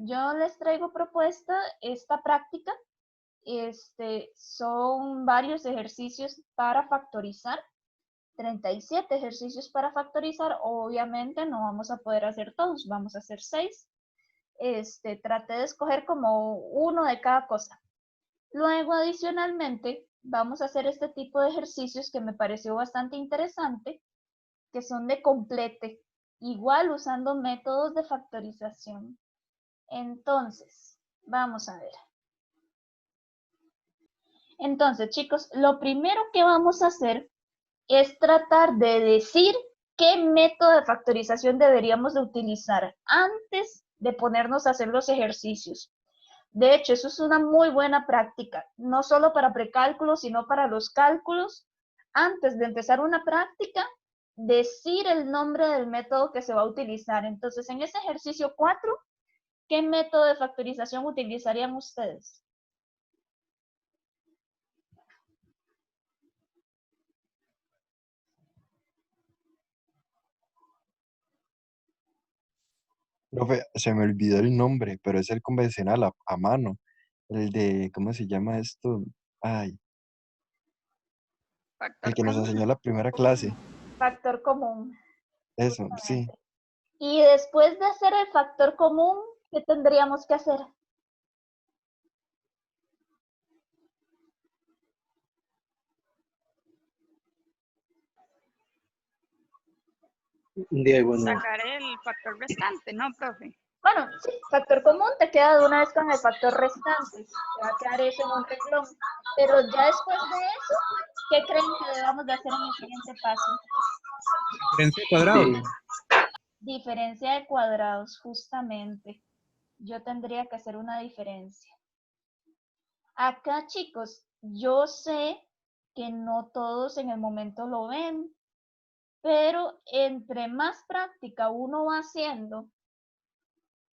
yo les traigo propuesta esta práctica. Son varios ejercicios para factorizar. 37 ejercicios para factorizar. Obviamente no vamos a poder hacer todos, vamos a hacer 6. Traté de escoger como uno de cada cosa. Luego, adicionalmente, vamos a hacer este tipo de ejercicios que me pareció bastante interesante, que son de complete, igual usando métodos de factorización. Entonces, vamos a ver. Entonces, chicos, lo primero que vamos a hacer es tratar de decir qué método de factorización deberíamos de utilizar antes de ponernos a hacer los ejercicios. De hecho, eso es una muy buena práctica, no solo para precálculos, sino para los cálculos. Antes de empezar una práctica, decir el nombre del método que se va a utilizar. Entonces, en ese ejercicio 4, ¿qué método de factorización utilizarían ustedes? Profe, se me olvidó el nombre, pero es el convencional a mano. El de, ¿cómo se llama esto? Ay, el Factor que nos enseñó común. la primera clase. Factor común, Eso, sí. justamente. Y después de hacer el factor común, ¿qué tendríamos que hacer? Diego, no. Sacar el factor restante, ¿no, profe? Bueno, sí, factor común te queda de una vez con el factor restante. Te va a quedar eso en un renglón. Pero ya después de eso, ¿qué creen que debamos de hacer en el siguiente paso? Diferencia de cuadrados. Sí. Diferencia de cuadrados, justamente. Yo tendría que hacer una diferencia. Acá, chicos, yo sé que no todos en el momento lo ven, pero entre más práctica uno va haciendo,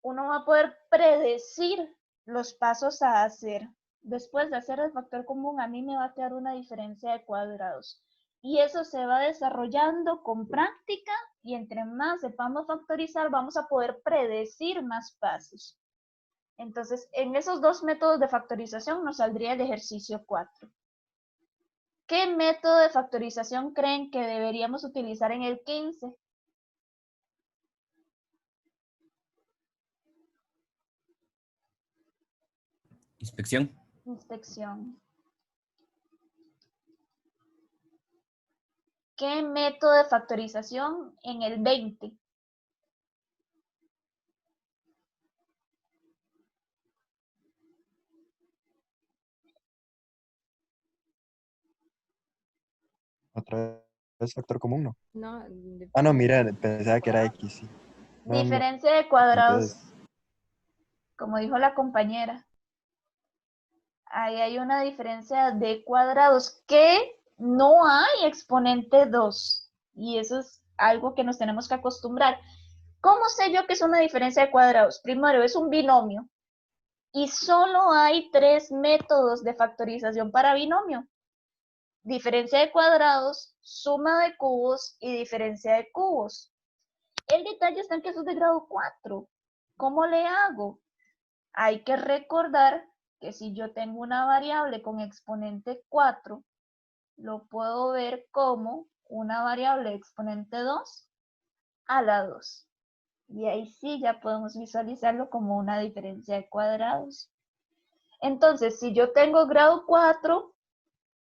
uno va a poder predecir los pasos a hacer. Después de hacer el factor común, a mí me va a quedar una diferencia de cuadrados. Y eso se va desarrollando con práctica y entre más sepamos factorizar, vamos a poder predecir más pasos. Entonces, en esos dos métodos de factorización nos saldría el ejercicio 4. ¿Qué método de factorización creen que deberíamos utilizar en el 15? Inspección. Inspección. ¿Qué método de factorización en el 20? Otra vez factor común, ¿no? No, Ah, no, mira, pensaba que era X, sí. No, no, Diferencia de cuadrados, entonces, como dijo la compañera. Ahí hay una diferencia de cuadrados que no hay exponente 2. Y eso es algo que nos tenemos que acostumbrar. ¿Cómo sé yo que es una diferencia de cuadrados? Primero, es un binomio. Y solo hay 3 métodos de factorización para binomio. Diferencia de cuadrados, suma de cubos y diferencia de cubos. El detalle está en que eso es de grado 4. ¿Cómo le hago? Hay que recordar que si yo tengo una variable con exponente 4, lo puedo ver como una variable de exponente 2 a la 2. Y ahí sí ya podemos visualizarlo como una diferencia de cuadrados. Entonces, si yo tengo grado 4,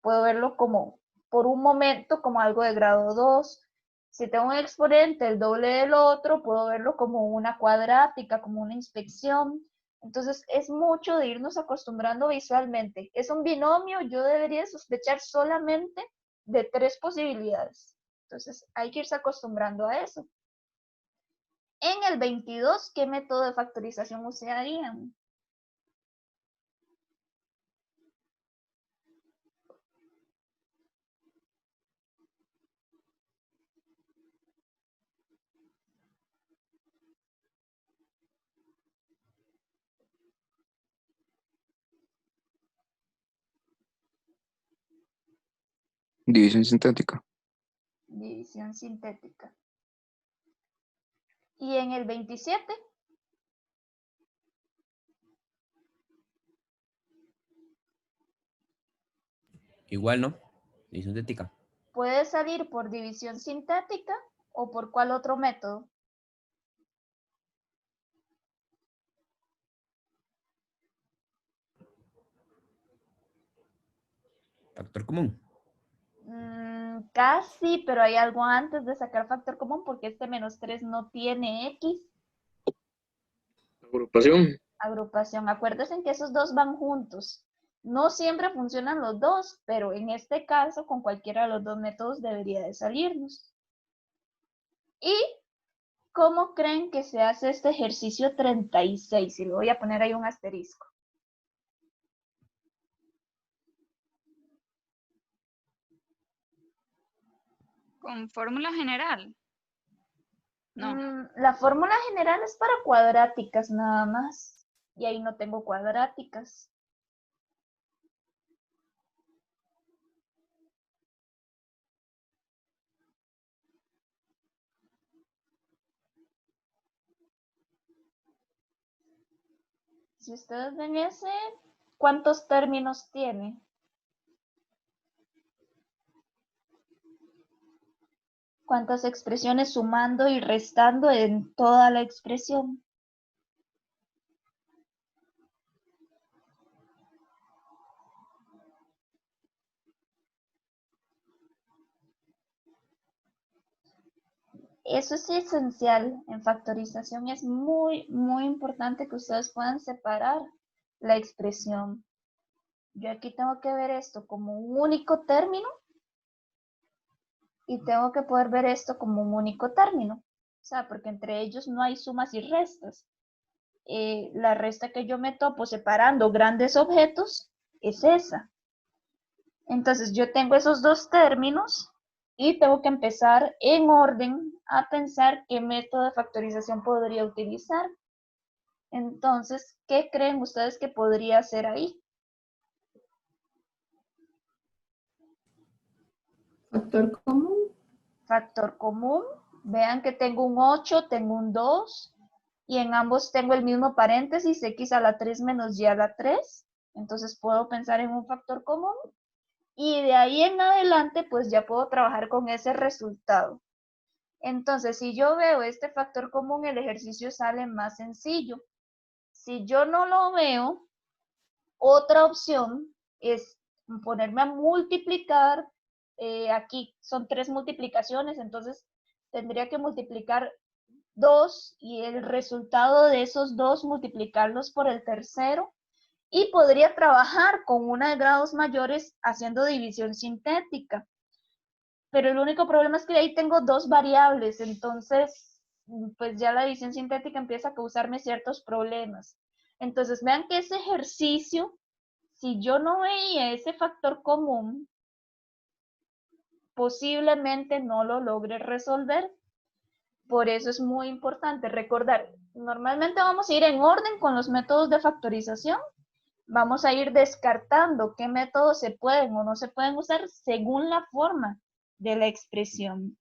puedo verlo como, por un momento, como algo de grado 2. Si tengo un exponente el doble del otro, puedo verlo como una cuadrática, como una inspección. Entonces, es mucho de irnos acostumbrando visualmente. Es un binomio, yo debería sospechar solamente de 3 posibilidades. Entonces, hay que irse acostumbrando a eso. En el 22, ¿qué método de factorización usarían? División sintética. División sintética. Y en el 27, Igual, ¿no? División sintética. ¿Puede salir por división sintética o por cuál otro método? Factor común. Casi, pero hay algo antes de sacar factor común porque este -3 no tiene X. Agrupación. Agrupación. Acuérdense que esos dos van juntos. No siempre funcionan los dos, pero en este caso, con cualquiera de los dos métodos debería de salirnos. ¿Y cómo creen que se hace este ejercicio 36? Y le voy a poner ahí un asterisco. Con fórmula general. No. La fórmula general es para cuadráticas nada más. Y ahí no tengo cuadráticas. Si ustedes ven ese, ¿cuántos términos tiene? ¿Cuántas expresiones sumando y restando en toda la expresión? Eso es esencial en factorización. Es muy, muy importante que ustedes puedan separar la expresión. Yo aquí tengo que ver esto como un único término y tengo que poder ver esto como un único término. O sea, porque entre ellos no hay sumas y restas. La resta que yo me topo separando grandes objetos es esa. Entonces yo tengo esos dos términos y tengo que empezar en orden a pensar qué método de factorización podría utilizar. Entonces, ¿qué creen ustedes que podría hacer ahí? Factor común. Factor común. Vean que tengo un 8, tengo un 2 y en ambos tengo el mismo paréntesis, x a la 3 menos y a la 3. Entonces puedo pensar en un factor común y de ahí en adelante pues ya puedo trabajar con ese resultado. Entonces, si yo veo este factor común, el ejercicio sale más sencillo. Si yo no lo veo, otra opción es ponerme a multiplicar. Aquí son 3 multiplicaciones, entonces tendría que multiplicar 2 y el resultado de esos 2 multiplicarlos por el tercero. Y podría trabajar con una de grados mayores haciendo división sintética. Pero el único problema es que ahí tengo dos variables, entonces pues ya la división sintética empieza a causarme ciertos problemas. Entonces vean que ese ejercicio, si yo no veía ese factor común, posiblemente no lo logre resolver. Por eso es muy importante recordar, normalmente vamos a ir en orden con los métodos de factorización. Vamos a ir descartando qué métodos se pueden o no se pueden usar según la forma de la expresión.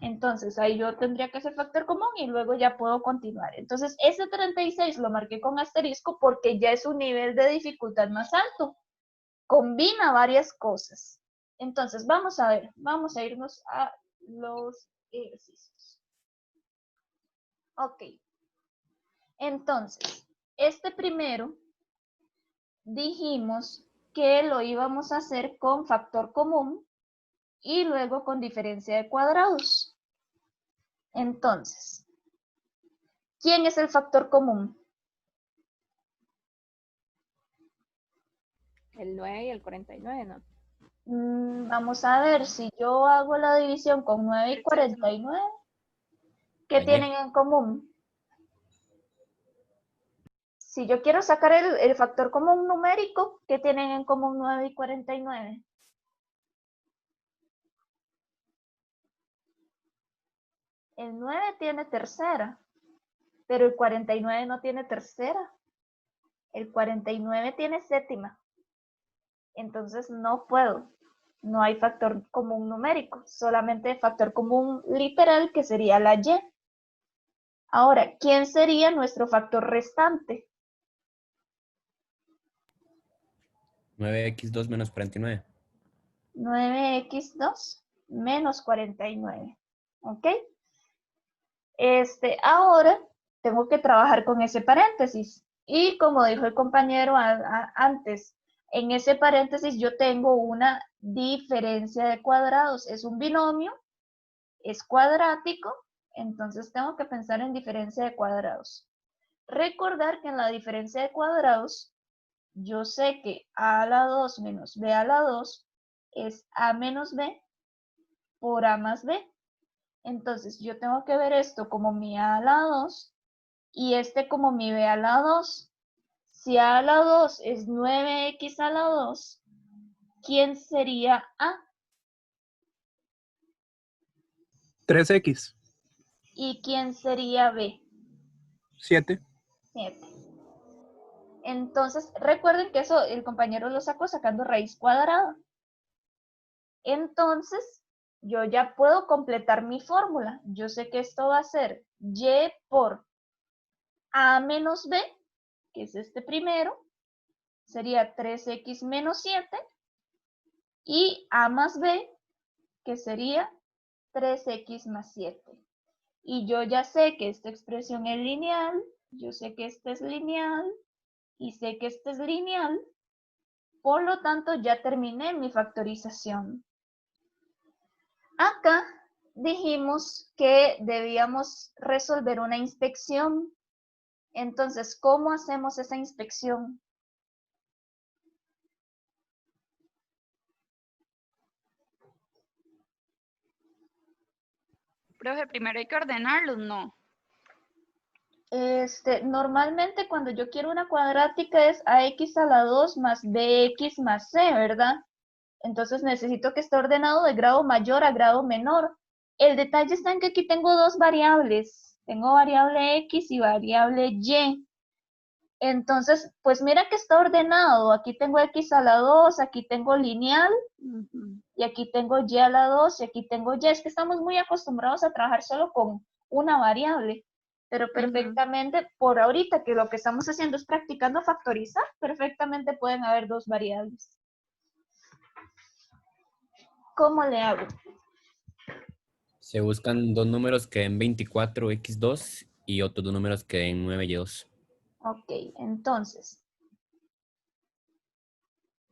Entonces, ahí yo tendría que hacer factor común y luego ya puedo continuar. Entonces, ese 36 lo marqué con asterisco porque ya es un nivel de dificultad más alto. Combina varias cosas. Entonces, vamos a ver, vamos a irnos a los ejercicios. Ok. Entonces, este primero dijimos que lo íbamos a hacer con factor común y luego con diferencia de cuadrados. Entonces, ¿quién es el factor común? El 9 y el 49, ¿no? Vamos a ver, si yo hago la división con 9 y 49, ¿qué tienen en común? Si yo quiero sacar el factor común numérico, ¿qué tienen en común 9 y 49? El 9 tiene tercera, pero el 49 no tiene tercera. El 49 tiene séptima. Entonces no puedo. No hay factor común numérico, solamente factor común literal que sería la y. Ahora, ¿quién sería nuestro factor restante? 9x2 menos 49. 9x2 menos 49. ¿Ok? Ahora tengo que trabajar con ese paréntesis. Y como dijo el compañero antes, en ese paréntesis yo tengo una diferencia de cuadrados. Es un binomio, es cuadrático, entonces tengo que pensar en diferencia de cuadrados. Recordar que en la diferencia de cuadrados, yo sé que a a la 2 menos b a la 2 es a menos b por a más b. Entonces yo tengo que ver esto como mi a la 2 y como mi b a la 2. Si a la 2 es 9x a la 2, ¿quién sería a? 3x, ¿Y quién sería b? 7. 7. Entonces, recuerden que eso el compañero lo sacó sacando raíz cuadrada. Entonces, yo ya puedo completar mi fórmula. Yo sé que esto va a ser y por a menos b, que es este primero, sería 3x menos 7, y a más b, que sería 3x más 7. Y yo ya sé que esta expresión es lineal, yo sé que esta es lineal, y sé que esta es lineal, por lo tanto ya terminé mi factorización. Acá dijimos que debíamos resolver una inspección. Entonces, ¿cómo hacemos esa inspección? Profe, primero hay que ordenarlos, ¿no? Normalmente cuando yo quiero una cuadrática es ax a la 2 más bx más c, ¿verdad? Entonces necesito que esté ordenado de grado mayor a grado menor. El detalle está en que aquí tengo dos variables. Tengo variable x y variable y. Entonces, pues mira que está ordenado. Aquí tengo x a la 2, aquí tengo lineal, y aquí tengo y a la 2, y aquí tengo y. Es que estamos muy acostumbrados a trabajar solo con una variable. Pero perfectamente, por ahorita que lo que estamos haciendo es practicando factorizar, perfectamente pueden haber dos variables. ¿Cómo le hago? Se buscan dos números que den 24x2 y otros dos números que den 9y2. Ok, entonces,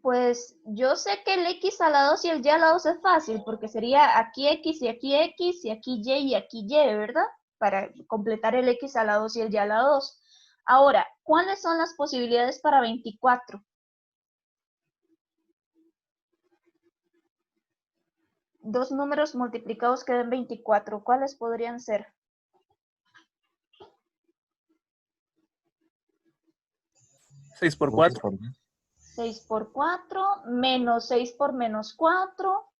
pues yo sé que el x a la 2 y el y a la 2 es fácil, porque sería aquí x y aquí x y aquí y aquí y, ¿verdad? Para completar el x a la 2 y el y a la 2. Ahora, ¿cuáles son las posibilidades para 24? Dos números multiplicados que den 24, ¿cuáles podrían ser? 6 por 12 4. por 2. 6 por 4, menos 6 por menos 4.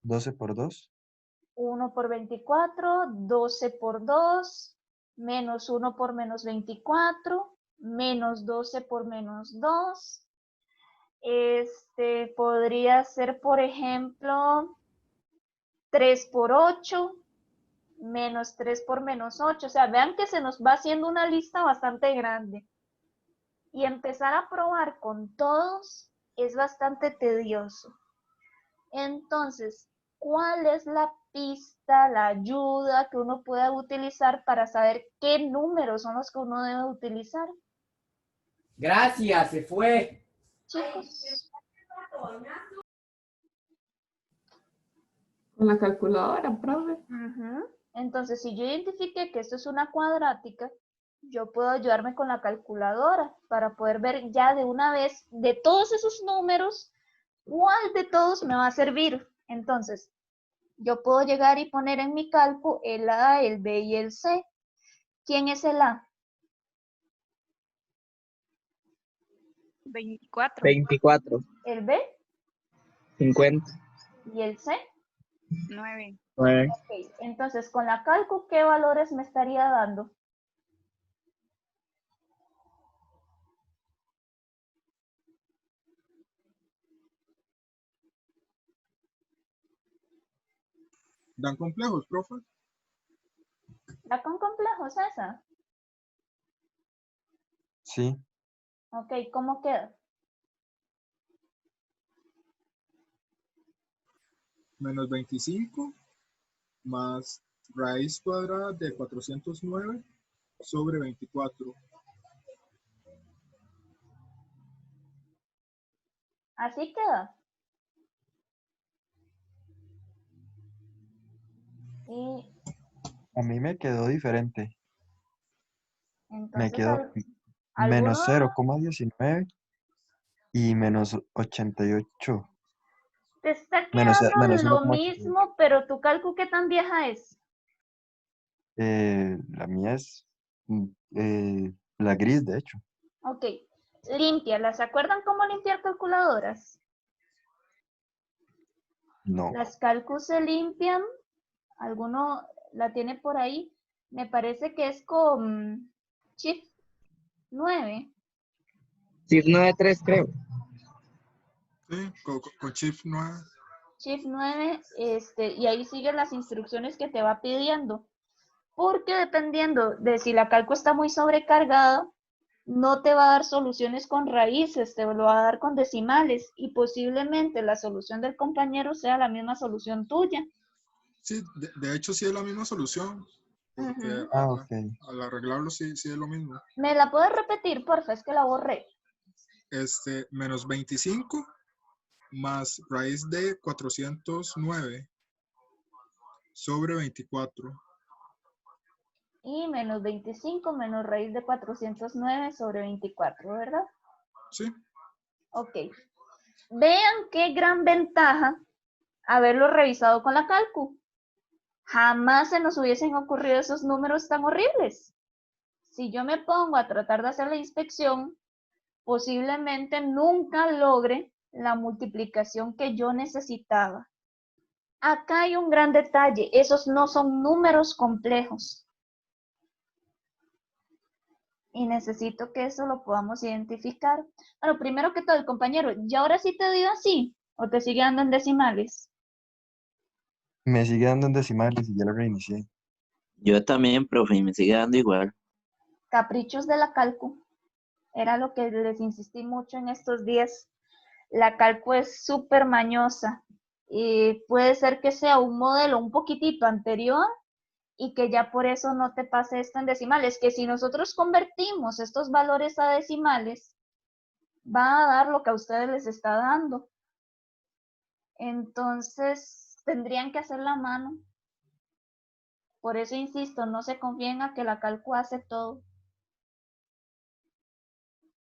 12 por 2. 1 por 24, 12 por 2, menos 1 por menos 24, menos 12 por menos 2. Podría ser, por ejemplo, 3 por 8, menos 3 por menos 8. O sea, vean que se nos va haciendo una lista bastante grande. Y empezar a probar con todos es bastante tedioso. Entonces, ¿cuál es la pista, la ayuda que uno pueda utilizar para saber qué números son los que uno debe utilizar? Gracias, se fue. Chicos, Con la calculadora, profe. entonces si yo identifiqué que esto es una cuadrática, yo puedo ayudarme con la calculadora para poder ver ya de una vez de todos esos números, cuál de todos me va a servir. Entonces, yo puedo llegar y poner en mi cálculo el A, el B y el C. ¿Quién es el A? 24. 24. ¿El B? 50. ¿Y el C? 9. 9. Ok, entonces con la calcu, ¿qué valores me estaría dando? ¿Dan complejos, profe? ¿La con complejos esa? Sí. Ok, ¿cómo queda? Menos 25 más raíz cuadrada de 409 sobre 24. Así queda. Y A mí me quedó diferente. Me entonces quedó alguno menos 0,19 y menos 88. te está Menos, quedando menos lo 1,88. mismo, pero tu cálculo, ¿qué tan vieja es? La mía es la gris, de hecho. Ok, límpialas. ¿Se acuerdan cómo limpiar calculadoras? No. Las calcus se limpian, alguno la tiene por ahí, me parece que es con Shift 9. Sí, 93 creo. Sí, con Shift 9. Shift 9, y ahí siguen las instrucciones que te va pidiendo. Porque dependiendo de si la calco está muy sobrecargada, no te va a dar soluciones con raíces, te lo va a dar con decimales y posiblemente la solución del compañero sea la misma solución tuya. Sí, de hecho sí es la misma solución, porque Ujú. Ah, ok. al arreglarlo sí es lo mismo. ¿Me la puedes repetir, porfa? Es que la borré. Menos 25 más raíz de 409 sobre 24. Y menos 25 menos raíz de 409 sobre 24, ¿verdad? Sí, Ok. Vean qué gran ventaja haberlo revisado con la calcu. Jamás se nos hubiesen ocurrido esos números tan horribles. Si yo me pongo a tratar de hacer la inspección, posiblemente nunca logre la multiplicación que yo necesitaba. Acá hay un gran detalle, esos no son números complejos. Y necesito que eso lo podamos identificar. Bueno, primero que todo, el compañero, ¿y ahora sí te dio así? ¿O te sigue dando en decimales? Me sigue dando en decimales y ya lo reinicié. Yo también, profe, y me sigue dando igual. Caprichos de la calcu. Era lo que les insistí mucho en estos días. La calcu es súper mañosa. Y puede ser que sea un modelo un poquitito anterior y que ya por eso no te pase esto en decimales. Que si nosotros convertimos estos valores a decimales, va a dar lo que a ustedes les está dando. Entonces, tendrían que hacer la mano. Por eso insisto, no se confíen a que la calcu hace todo.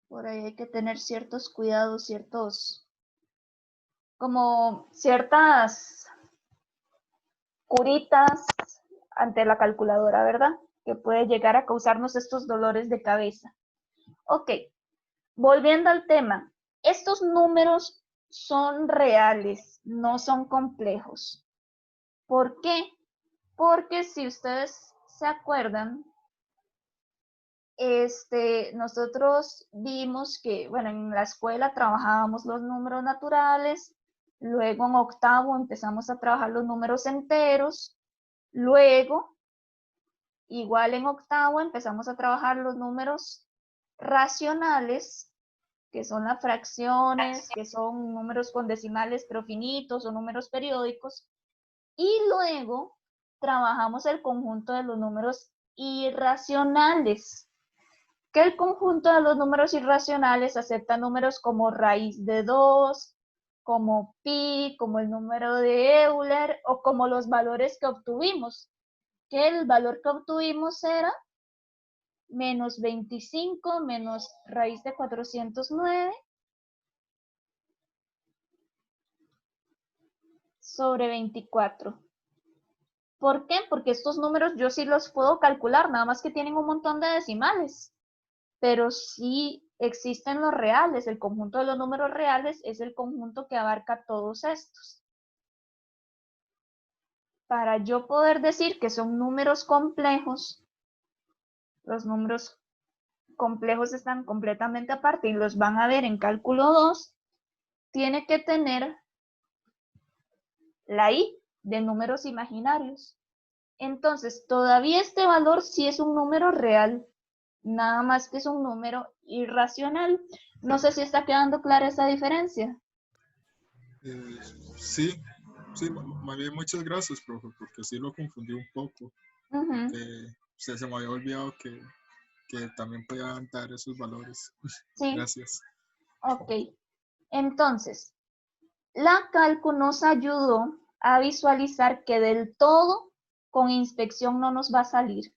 Por ahí hay que tener ciertos cuidados, como ciertas curitas ante la calculadora, ¿verdad? Que puede llegar a causarnos estos dolores de cabeza. Ok, volviendo al tema. Estos números son reales, no son complejos. ¿Por qué? Porque si ustedes se acuerdan, nosotros vimos que, bueno, en la escuela trabajábamos los números naturales, luego en octavo empezamos a trabajar los números enteros, luego, igual en octavo empezamos a trabajar los números racionales, que son las fracciones, que son números con decimales pero finitos o números periódicos, y luego trabajamos el conjunto de los números irracionales, que el conjunto de los números irracionales acepta números como raíz de 2, como pi, como el número de Euler o como los valores que obtuvimos, que el valor que obtuvimos era menos 25 menos raíz de 409 sobre 24. ¿Por qué? Porque estos números yo sí los puedo calcular, nada más que tienen un montón de decimales. Pero sí existen los reales, el conjunto de los números reales es el conjunto que abarca todos estos. Para yo poder decir que son números complejos, los números complejos están completamente aparte y los van a ver en cálculo 2, tiene que tener la i de números imaginarios. Entonces, todavía este valor sí es un número real, nada más que es un número irracional. No sé si está quedando clara esa diferencia. Eh, sí, sí, más bien muchas gracias, profe, porque sí lo confundí un poco. Ujú. Se me había olvidado que también podían dar esos valores. Sí, Gracias. ok. Entonces, la calco nos ayudó a visualizar que del todo con inspección no nos va a salir,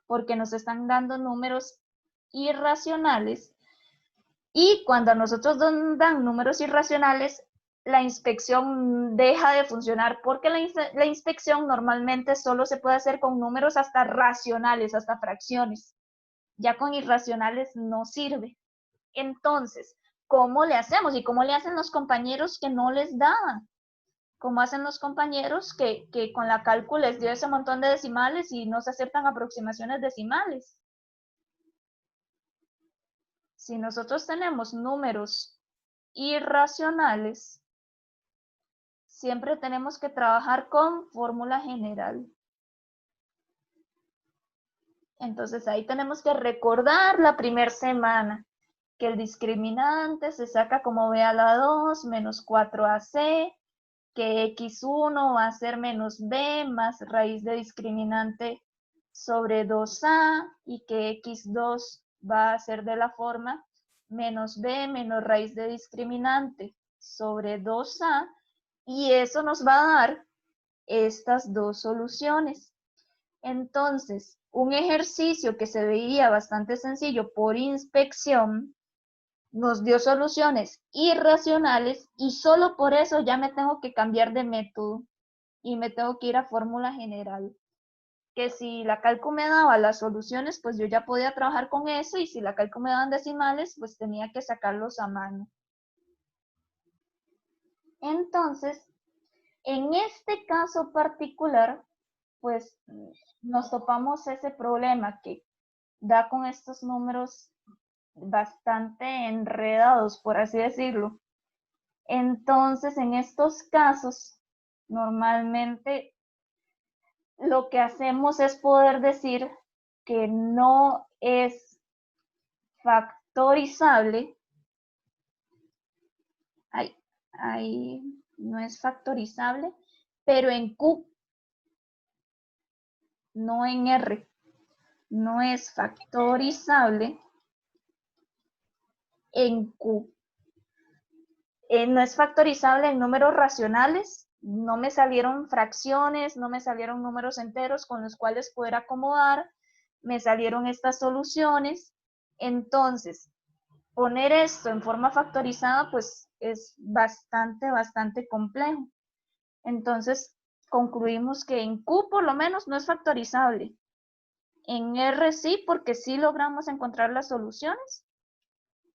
porque nos están dando números irracionales y cuando a nosotros nos dan números irracionales, la inspección deja de funcionar porque la inspección normalmente solo se puede hacer con números hasta racionales, hasta fracciones. Ya con irracionales no sirve. Entonces, ¿cómo le hacemos? ¿Y cómo le hacen los compañeros que no les daban? ¿Cómo hacen los compañeros que con la cálculo les dio ese montón de decimales y no se aceptan aproximaciones decimales? Si nosotros tenemos números irracionales, siempre tenemos que trabajar con fórmula general. Entonces ahí tenemos que recordar la primera semana, que el discriminante se saca como b a la 2 menos 4ac, que x1 va a ser menos b más raíz de discriminante sobre 2a y que x2 va a ser de la forma menos b menos raíz de discriminante sobre 2a y eso nos va a dar estas dos soluciones. Entonces, un ejercicio que se veía bastante sencillo por inspección nos dio soluciones irracionales y solo por eso ya me tengo que cambiar de método y me tengo que ir a fórmula general. Que si la calco me daba las soluciones, pues yo ya podía trabajar con eso y si la calco me daban decimales, pues tenía que sacarlos a mano. Entonces, en este caso particular, pues nos topamos ese problema que da con estos números bastante enredados, por así decirlo. Entonces, en estos casos, normalmente lo que hacemos es poder decir que no es factorizable. Ahí no es factorizable, pero en Q, no en R. No es factorizable en Q. No es factorizable en números racionales, no me salieron fracciones, no me salieron números enteros con los cuales poder acomodar, me salieron estas soluciones. Entonces, poner esto en forma factorizada, pues es bastante complejo. Entonces, concluimos que en Q por lo menos no es factorizable. En R sí, porque sí logramos encontrar las soluciones,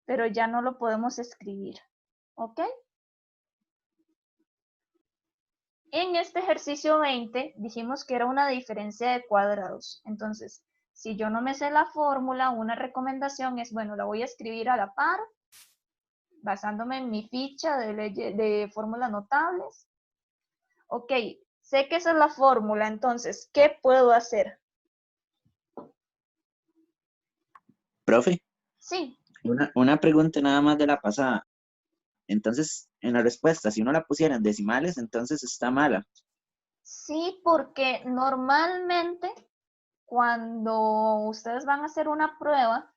pero ya no lo podemos escribir. ¿Ok? En este ejercicio 20 dijimos que era una diferencia de cuadrados. Entonces, si yo no me sé la fórmula, una recomendación es, bueno, la voy a escribir a la par, basándome en mi ficha de fórmulas notables. Ok, sé que esa es la fórmula, entonces, ¿qué puedo hacer? Profe, Sí, una pregunta nada más de la pasada. Entonces, en la respuesta, si uno la pusiera en decimales, entonces está mala. sí, porque normalmente cuando ustedes van a hacer una prueba,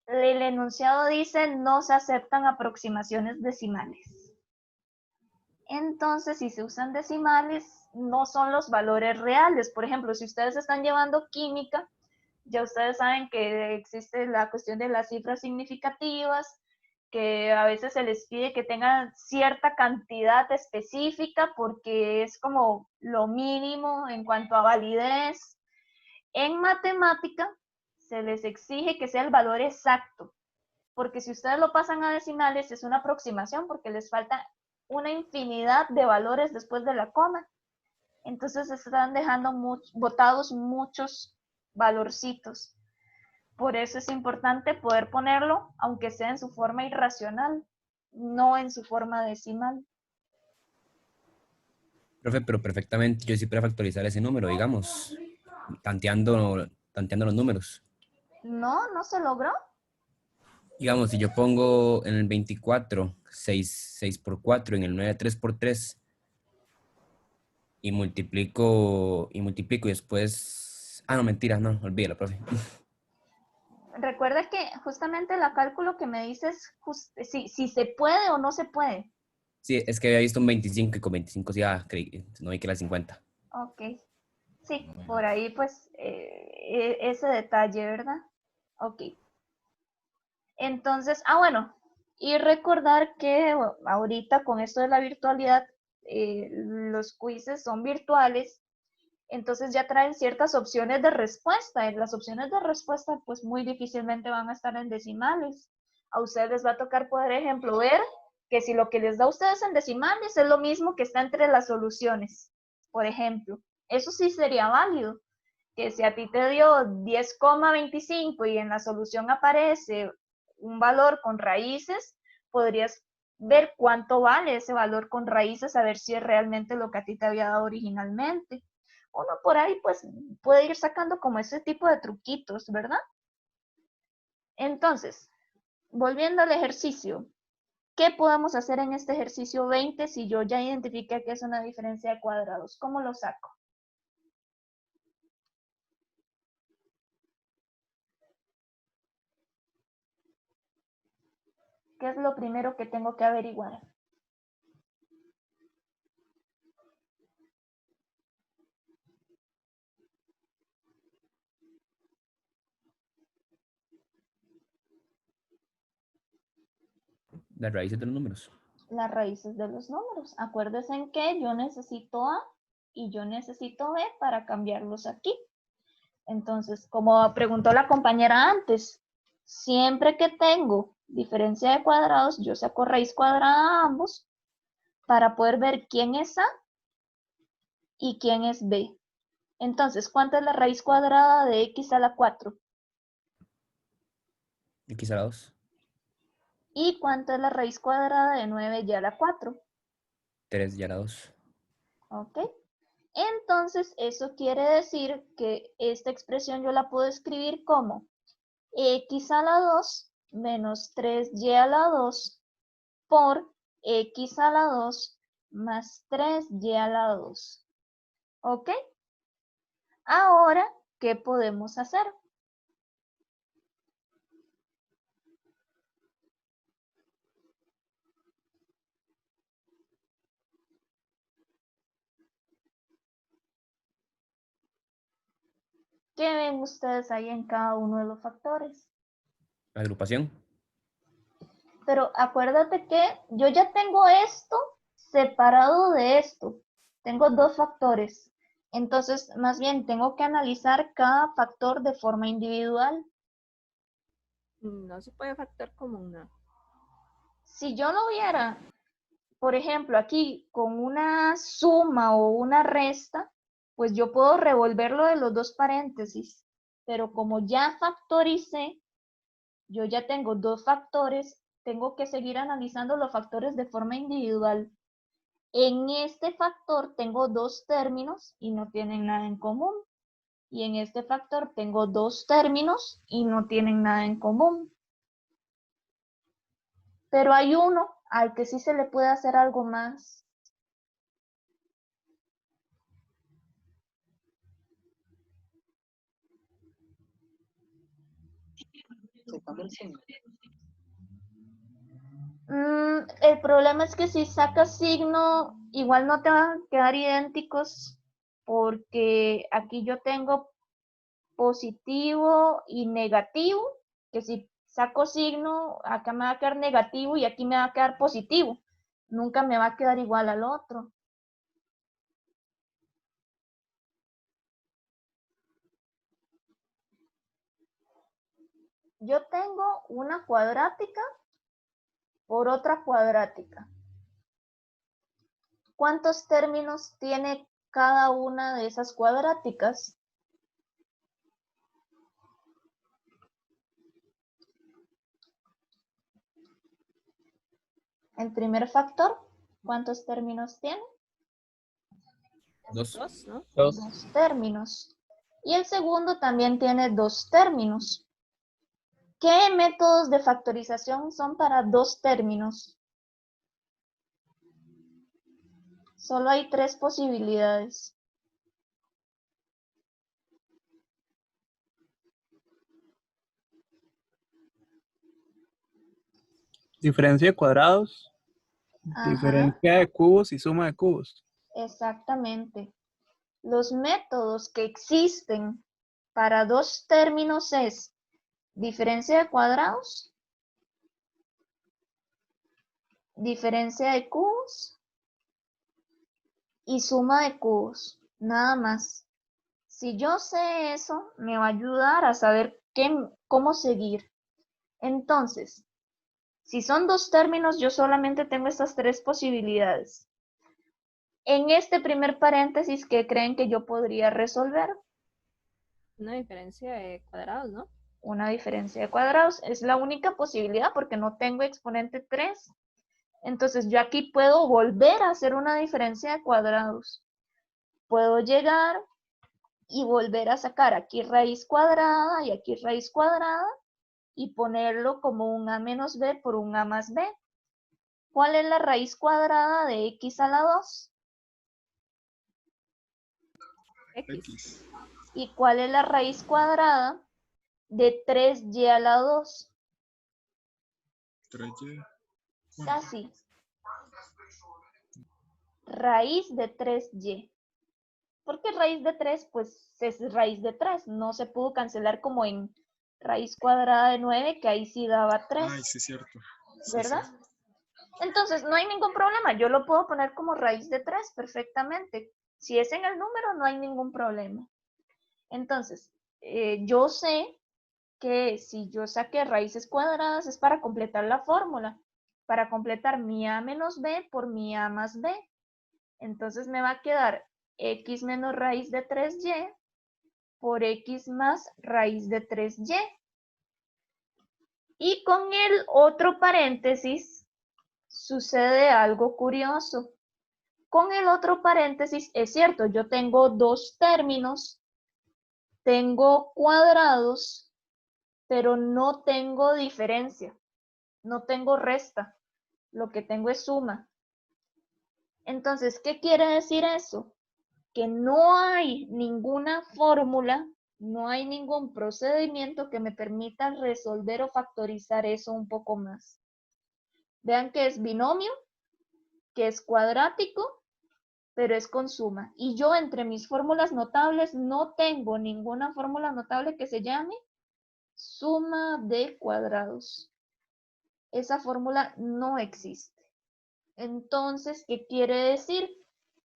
el enunciado dice no se aceptan aproximaciones decimales. Entonces, si se usan decimales, no son los valores reales. Por ejemplo, si ustedes están llevando química, ya ustedes saben que existe la cuestión de las cifras significativas, que a veces se les pide que tengan cierta cantidad específica porque es como lo mínimo en cuanto a validez. En matemática se les exige que sea el valor exacto, porque si ustedes lo pasan a decimales es una aproximación porque les falta una infinidad de valores después de la coma. Entonces están dejando botados muchos valorcitos. Por eso es importante poder ponerlo, aunque sea en su forma irracional, no en su forma decimal. Profe, pero perfectamente yo sí puedo factorizar ese número, digamos, tanteando los números. No, no se logró. Digamos, si yo pongo en el 24, 6 por 4, en el 9, 3 por 3, y multiplico y después... Ah, no, mentira, no, olvídalo, profe. Recuerda que justamente la cálculo que me dices, si se puede o no se puede. Sí, es que había visto un 25 y con 25 sí, creí, no vi que era 50. Ok. Sí, por ahí pues ese detalle, ¿verdad? Ok. Entonces, bueno, y recordar que ahorita con esto de la virtualidad, los quizzes son virtuales, entonces ya traen ciertas opciones de respuesta. Y las opciones de respuesta pues muy difícilmente van a estar en decimales. A ustedes les va a tocar, por ejemplo, ver que si lo que les da a ustedes en decimales es lo mismo que está entre las soluciones, por ejemplo. Eso sí sería válido, que si a ti te dio 10,25 y en la solución aparece un valor con raíces, podrías ver cuánto vale ese valor con raíces, a ver si es realmente lo que a ti te había dado originalmente. Uno por ahí pues puede ir sacando como ese tipo de truquitos, ¿verdad? Entonces, volviendo al ejercicio, ¿qué podemos hacer en este ejercicio 20 si yo ya identifiqué que es una diferencia de cuadrados? ¿Cómo lo saco? ¿Qué es lo primero que tengo que averiguar? Las raíces de los números. Las raíces de los números. Acuérdense en que yo necesito A y yo necesito B para cambiarlos aquí. Entonces, como preguntó la compañera antes, siempre que tengo diferencia de cuadrados, yo saco raíz cuadrada a ambos para poder ver quién es A y quién es B. Entonces, ¿cuánto es la raíz cuadrada de x a la 4? X a la 2. ¿Y cuánto es la raíz cuadrada de 9y a la 4? 3 y a la 2. ¿Ok? Entonces, eso quiere decir que esta expresión yo la puedo escribir como x a la 2 menos 3y a la 2 por x a la 2 más 3y a la 2. ¿Ok? Ahora, ¿qué podemos hacer? ¿Qué ven ustedes ahí en cada uno de los factores? Agrupación. Pero acuérdate que yo ya tengo esto separado de esto. Tengo dos factores. Entonces, más bien, tengo que analizar cada factor de forma individual. No se puede factor común, no. Si yo lo viera, por ejemplo, aquí con una suma o una resta, pues yo puedo revolverlo de los dos paréntesis. Pero como ya factoricé, yo ya tengo dos factores, tengo que seguir analizando los factores de forma individual. En este factor tengo dos términos y no tienen nada en común. Y en este factor tengo dos términos y no tienen nada en común. Pero hay uno al que sí se le puede hacer algo más. El problema es que si sacas signo, igual no te van a quedar idénticos porque aquí yo tengo positivo y negativo, que si saco signo, acá me va a quedar negativo y aquí me va a quedar positivo. Nunca me va a quedar igual al otro. Yo tengo una cuadrática por otra cuadrática. ¿Cuántos términos tiene cada una de esas cuadráticas? El primer factor, ¿cuántos términos tiene? 2. Dos, ¿no? Dos. Dos términos. Y el segundo también tiene dos términos. ¿Qué métodos de factorización son para dos términos? Solo hay 3 posibilidades. Diferencia de cuadrados, Ajá, diferencia de cubos y suma de cubos. exactamente. Los métodos que existen para dos términos es diferencia de cuadrados, diferencia de cubos y suma de cubos, nada más. Si yo sé eso, me va a ayudar a saber cómo seguir. Entonces, si son dos términos, yo solamente tengo estas 3 posibilidades. En este primer paréntesis, ¿qué creen que yo podría resolver? Una diferencia de cuadrados, ¿no? Una diferencia de cuadrados. Es la única posibilidad porque no tengo exponente 3. Entonces yo aquí puedo volver a hacer una diferencia de cuadrados. Puedo llegar y volver a sacar aquí raíz cuadrada y aquí raíz cuadrada y ponerlo como un a menos b por un a más b. ¿Cuál es la raíz cuadrada de x a la 2? X. ¿Y cuál es la raíz cuadrada de 3y a la 2? 3y. Casi. Raíz de 3y. ¿Por qué raíz de 3? Pues es raíz de 3. No se pudo cancelar como en raíz cuadrada de 9, que ahí sí daba 3. Ay, sí, cierto. Sí, ¿Verdad? sí. Entonces, no hay ningún problema. Yo lo puedo poner como raíz de 3 perfectamente. Si es en el número, no hay ningún problema. Entonces, yo sé que si yo saqué raíces cuadradas es para completar la fórmula. Para completar mi a menos b por mi a más b. Entonces me va a quedar x menos raíz de 3y por x más raíz de 3y. Y con el otro paréntesis sucede algo curioso. Con el otro paréntesis, es cierto, yo tengo dos términos, tengo cuadrados, pero no tengo diferencia, no tengo resta, lo que tengo es suma. Entonces, ¿qué quiere decir eso? Que no hay ninguna fórmula, no hay ningún procedimiento que me permita resolver o factorizar eso un poco más. Vean que es binomio, que es cuadrático, pero es con suma. Y yo entre mis fórmulas notables no tengo ninguna fórmula notable que se llame suma de cuadrados. Esa fórmula no existe. Entonces, ¿qué quiere decir?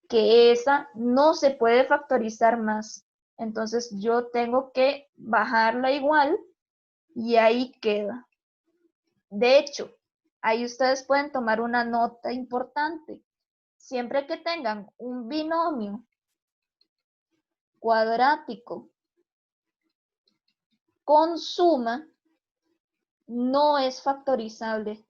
Que esa no se puede factorizar más. Entonces yo tengo que bajarla igual y ahí queda. De hecho, ahí ustedes pueden tomar una nota importante. Siempre que tengan un binomio cuadrático con suma, no es factorizable.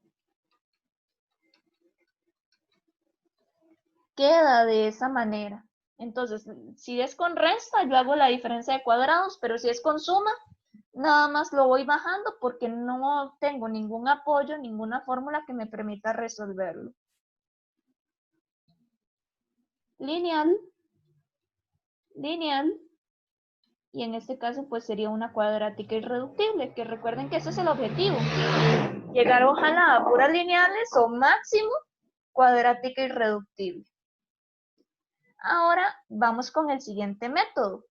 Queda de esa manera. Entonces, si es con resta, yo hago la diferencia de cuadrados, pero si es con suma, nada más lo voy bajando porque no tengo ningún apoyo, ninguna fórmula que me permita resolverlo. Lineal, lineal, y en este caso pues sería una cuadrática irreductible, que recuerden que ese es el objetivo. Llegar ojalá a puras lineales o máximo cuadrática irreductible. Ahora vamos con el siguiente método.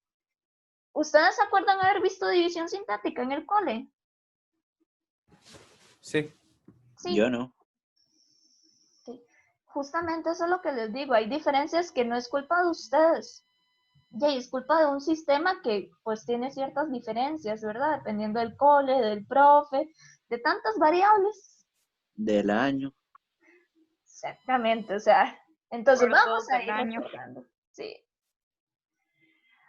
¿Ustedes se acuerdan haber visto división sintáctica en el cole? Sí. Sí. Yo no. Sí. Justamente eso es lo que les digo. Hay diferencias que no es culpa de ustedes. Y es culpa de un sistema que pues tiene ciertas diferencias, ¿verdad? Dependiendo del cole, del profe, de tantas variables. Del año. Exactamente, o sea, entonces Por vamos dos a del ir año. recordando. Sí.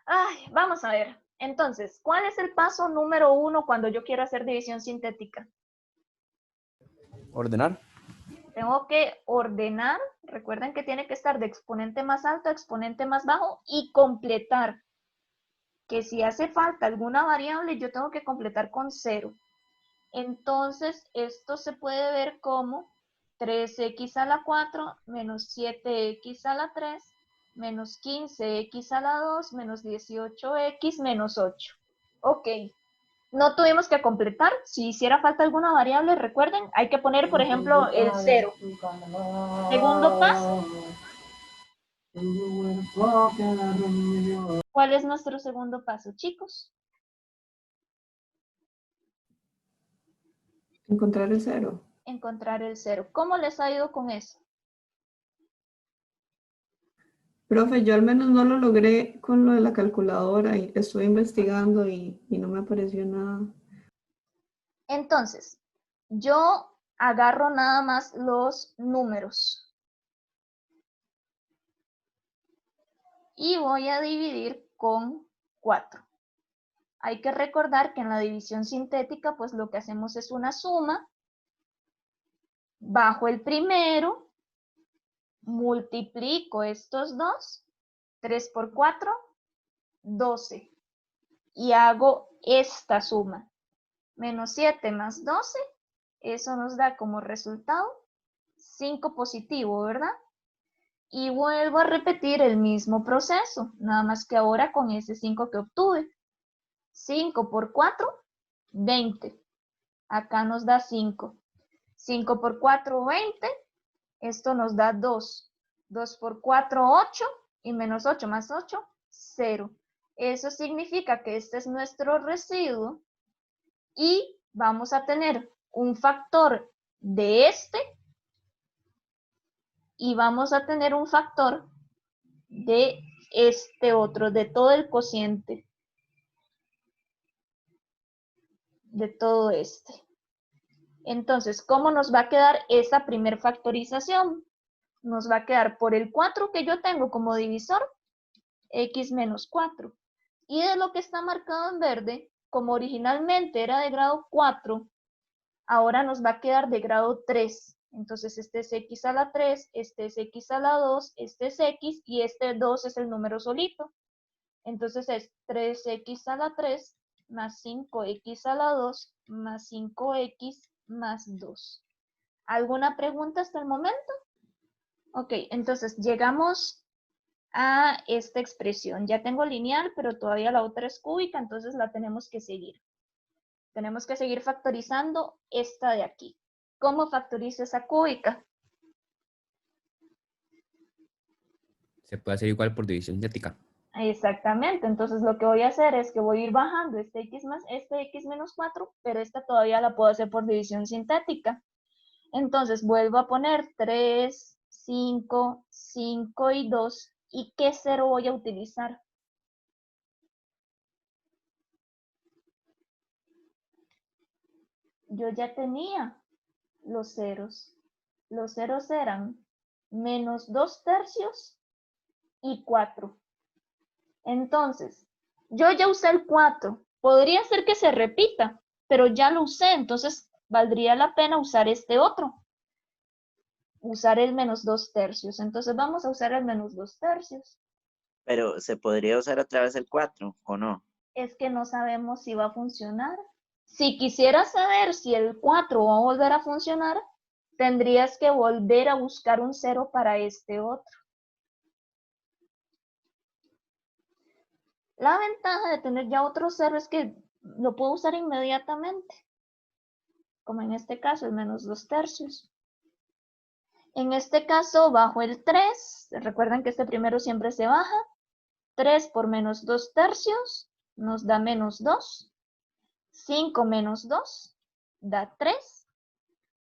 Ay, vamos a ver. Entonces, ¿cuál es el paso número 1 cuando yo quiero hacer división sintética? Ordenar. Tengo que ordenar, recuerden que tiene que estar de exponente más alto a exponente más bajo y completar. Que si hace falta alguna variable, yo tengo que completar con 0. Entonces, esto se puede ver como 3x a la 4 menos 7x a la 3 menos 15x a la 2 menos 18x menos 8. Ok. No tuvimos que completar. Si hiciera falta alguna variable, recuerden, hay que poner, por ejemplo, el 0. Segundo paso. ¿Cuál es nuestro segundo paso, chicos? Encontrar el 0. Encontrar el 0. ¿Cómo les ha ido con eso? Profe, yo al menos no lo logré con lo de la calculadora y estuve investigando y no me apareció nada. Entonces, yo agarro nada más los números. Y voy a dividir con 4. Hay que recordar que en la división sintética, pues lo que hacemos es una suma. Bajo el primero, multiplico estos dos, 3 por 4, 12. Y hago esta suma. Menos 7 más 12, eso nos da como resultado 5 positivo, ¿verdad? Y vuelvo a repetir el mismo proceso, nada más que ahora con ese 5 que obtuve. 5 por 4, 20. Acá nos da 5. 5 por 4, 20. Esto nos da 2. 2 por 4, 8. Y menos 8 más 8, 0. Eso significa que este es nuestro residuo. Y vamos a tener un factor de este. Y vamos a tener un factor de este otro, de todo el cociente. De todo este. Entonces, ¿cómo nos va a quedar esa primer factorización? Nos va a quedar por el 4 que yo tengo como divisor, x menos 4. Y de lo que está marcado en verde, como originalmente era de grado 4, ahora nos va a quedar de grado 3. Entonces, este es x a la 3, este es x a la 2, este es x y este 2 es el número solito. Entonces es 3x a la 3 más 5x a la 2 más 5x más 2. ¿Alguna pregunta hasta el momento? Ok, entonces llegamos a esta expresión. Ya tengo lineal, pero todavía la otra es cúbica, entonces la tenemos que seguir. Tenemos que seguir factorizando esta de aquí. ¿Cómo factorizo esa cúbica? Se puede hacer igual por división sintética. Exactamente, entonces lo que voy a hacer es que voy a ir bajando este x menos 4, pero esta todavía la puedo hacer por división sintética. Entonces vuelvo a poner 3, 5, 5 y 2. ¿Y qué 0 voy a utilizar? Yo ya tenía los ceros. Los ceros eran menos 2 tercios y 4. Entonces, yo ya usé el 4. Podría ser que se repita, pero ya lo usé, entonces valdría la pena usar este otro. Usar el menos 2 tercios. Entonces vamos a usar el menos 2 tercios. Pero ¿se podría usar otra vez el 4 o no? Es que no sabemos si va a funcionar. Si quisieras saber si el 4 va a volver a funcionar, tendrías que volver a buscar un 0 para este otro. La ventaja de tener ya otro 0 es que lo puedo usar inmediatamente. Como en este caso, el menos 2 tercios. En este caso, bajo el 3. Recuerden que este primero siempre se baja. 3 por menos 2 tercios nos da menos 2. 5 menos 2 da 3.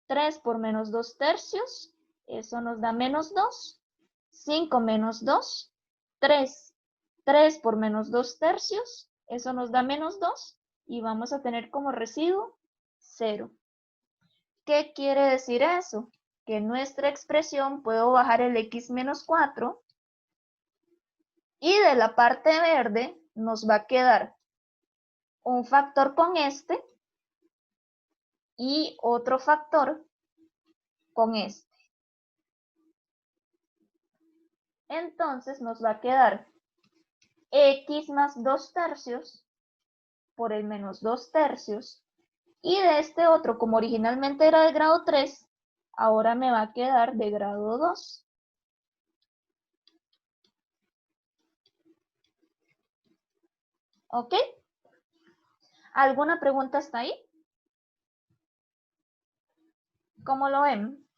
3 por menos 2 tercios, eso nos da menos 2. 5 menos 2, 3. 3 por menos 2 tercios, eso nos da menos 2. Y vamos a tener como residuo 0. ¿Qué quiere decir eso? Que en nuestra expresión puedo bajar el x menos 4. Y de la parte verde nos va a quedar un factor con este y otro factor con este. Entonces nos va a quedar x más 2 tercios por el menos 2 tercios Y de este otro, como originalmente era de grado 3, ahora me va a quedar de grado 2. ¿Ok? ¿Alguna pregunta hasta ahí? ¿Cómo lo ven?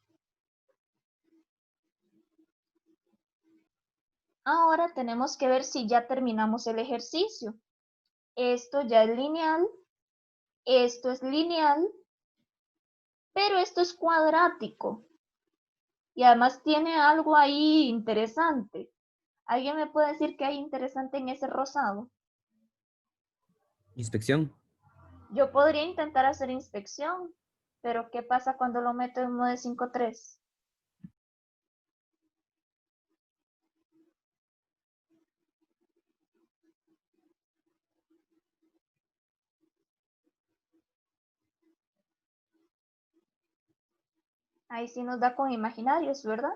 Ahora tenemos que ver si ya terminamos el ejercicio. Esto ya es lineal, esto es lineal, pero esto es cuadrático. Y además tiene algo ahí interesante. ¿Alguien me puede decir qué hay interesante en ese rosado? Inspección. Yo podría intentar hacer inspección, pero ¿qué pasa cuando lo meto en uno de 5.3? Ahí sí nos da con imaginarios, ¿verdad?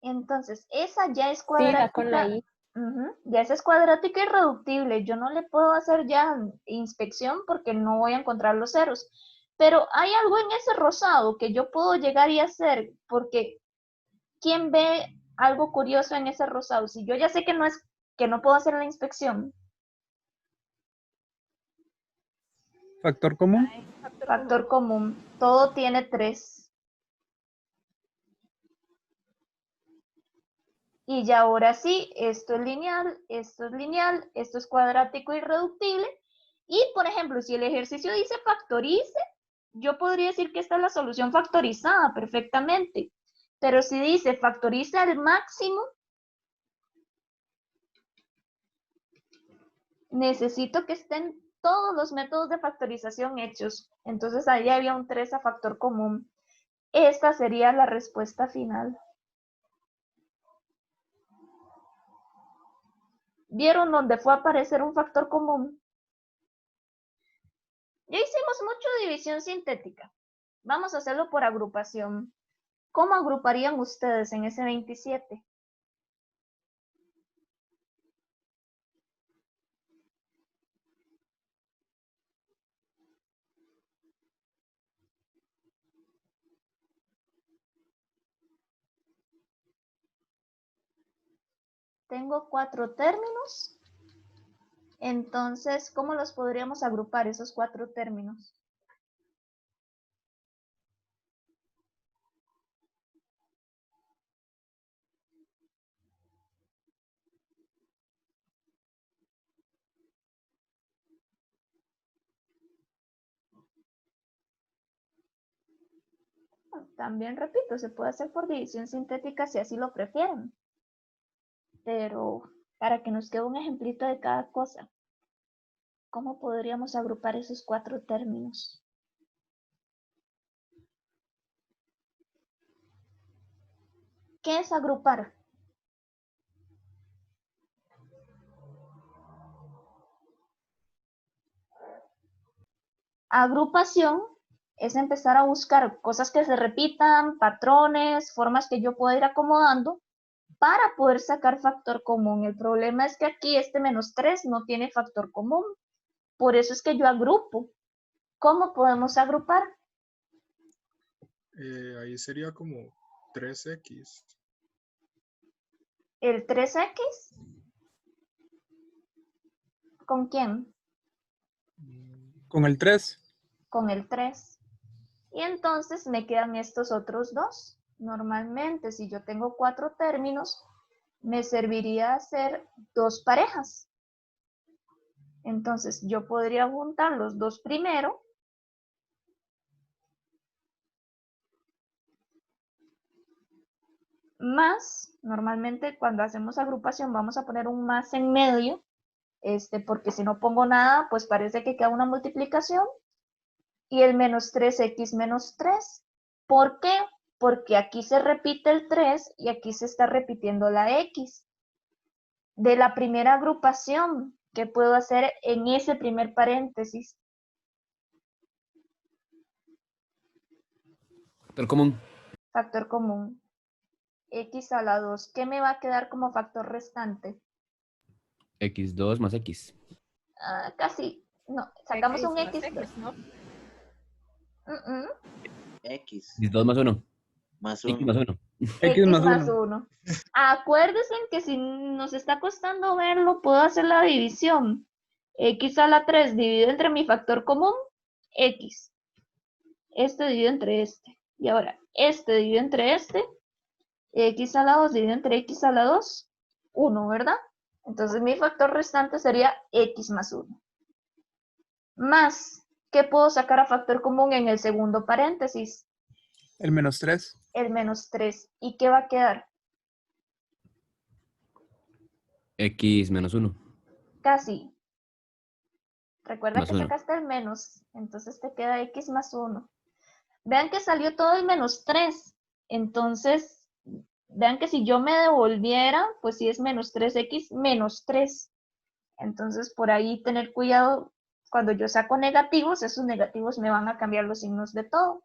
Entonces, esa ya es Sí, da con la cuadrática. I. Ya esa es cuadrática y reductible. Yo no le puedo hacer ya inspección porque no voy a encontrar los ceros. Pero hay algo en ese rosado que yo puedo llegar y hacer, porque ¿quién ve algo curioso en ese rosado? Si yo ya sé que no puedo hacer la inspección. Factor común. Factor común. Todo tiene 3. Y ya ahora sí, esto es lineal, esto es cuadrático y reductible. Y, por ejemplo, si el ejercicio dice factorice, yo podría decir que esta es la solución factorizada perfectamente. Pero si dice factorice al máximo, necesito que estén todos los métodos de factorización hechos. Entonces ahí había un 3 a factor común. Esta sería la respuesta final. ¿Vieron dónde fue a aparecer un factor común? Ya hicimos mucho división sintética. Vamos a hacerlo por agrupación. ¿Cómo agruparían ustedes en ese 27? Tengo 4 términos. Entonces, ¿cómo los podríamos agrupar esos 4 términos? También repito, se puede hacer por división sintética si así lo prefieren. Pero para que nos quede un ejemplito de cada cosa, ¿cómo podríamos agrupar esos 4 términos? ¿Qué es agrupar? Agrupación es empezar a buscar cosas que se repitan, patrones, formas que yo pueda ir acomodando para poder sacar factor común. El problema es que aquí este -3 no tiene factor común. Por eso es que yo agrupo. ¿Cómo podemos agrupar? Ahí sería como 3x. ¿El 3x? ¿Con quién? Con el 3. Con el 3. Y entonces me quedan estos otros dos. Normalmente, si yo tengo 4 términos, me serviría hacer 2 parejas. Entonces, yo podría juntar los 2 primero. Más, normalmente cuando hacemos agrupación vamos a poner un más en medio, porque si no pongo nada, pues parece que queda una multiplicación. Y el -3x menos 3. ¿Por qué? Porque aquí se repite el 3 y aquí se está repitiendo la x. De la primera agrupación, ¿qué puedo hacer en ese primer paréntesis? Factor común. Factor común. x a la 2. ¿Qué me va a quedar como factor restante? x2 más x. Ah, casi. No, sacamos X un más x2. X, ¿no? X x2 más 1. más X 1. más 1. X más Más 1. 1. Acuérdense que si nos está costando verlo, puedo hacer la división. X a la 3 dividido entre mi factor común, X. Este dividido entre este. Y ahora, este dividido entre este. X a la 2 dividido entre X a la 2. 1, ¿verdad? Entonces mi factor restante sería X más 1. Más, ¿qué puedo sacar a factor común en el segundo paréntesis? El menos 3. El menos 3. ¿Y qué va a quedar? X menos 1. Casi. Recuerda Más que 1. sacaste el menos, entonces te queda X más 1. Vean que salió todo el menos 3. Entonces, vean que si yo me devolviera, pues si es menos 3x menos 3. Entonces, por ahí tener cuidado, cuando yo saco negativos, esos negativos me van a cambiar los signos de todo.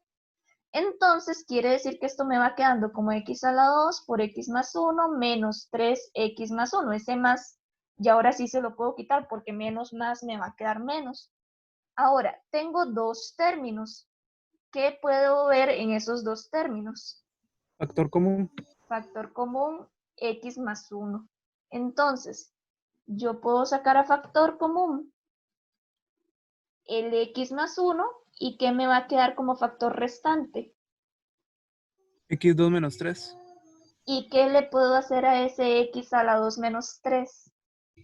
Entonces, quiere decir que esto me va quedando como x a la 2 por x más 1 menos 3x más 1. Ese más, y ahora sí se lo puedo quitar porque menos más me va a quedar menos. Ahora, tengo dos términos. ¿Qué puedo ver en esos dos términos? Factor común. Factor común, x más 1. Entonces, yo puedo sacar a factor común el x más 1 y ¿qué me va a quedar como factor restante? X2 menos 3. ¿Y qué le puedo hacer a ese x a la 2 menos 3?